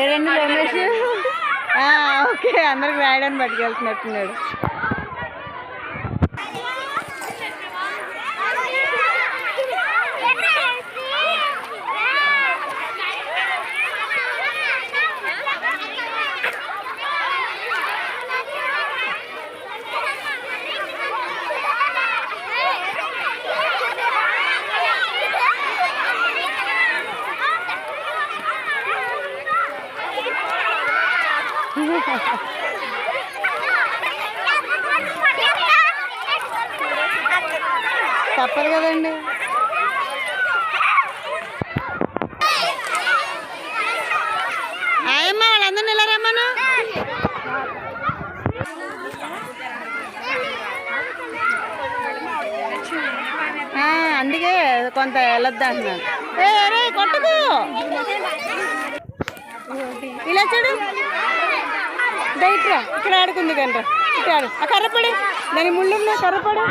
ఏరండి Ramesh? Okay, అందరికి రాయడానికి పట్టుకెళ్తున్నట్టున్నాడు. తప్పదు కదండి. ఆయమ్మ వాళ్ళందరినీ ఇలా రమ్మను. అందుకే కొంత వెళ్ళొద్దా అంటున్నాను. రే కొట్టకు, ఇలా చూడు. దైట్రా, ఇక్కడ ఆడుకుంది కంట. ఇక్కడ ఆడు. ఆ కర్రపడి, దాని ముళ్ళున్నా కర్రపడి.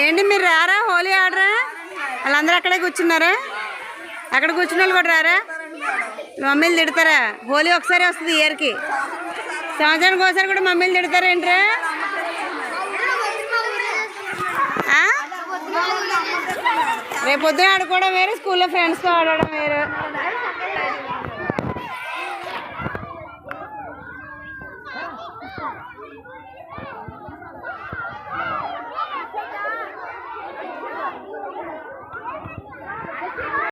ఏంటి మీరు రారా? హోలీ ఆడరా? వాళ్ళందరూ అక్కడే కూర్చున్నారా? అక్కడ కూర్చున్న వాళ్ళు కూడా రారా? మమ్మీలు తిడతారా? హోలీ ఒకసారి వస్తుంది ఇయర్కి, సంవత్సరానికి ఒకసారి కూడా మమ్మీలు తిడతారా ఏంట్రా? రేపు పొద్దున ఆడుకోవడం వేరు, స్కూల్లో ఫ్రెండ్స్తో ఆడడం వేరు.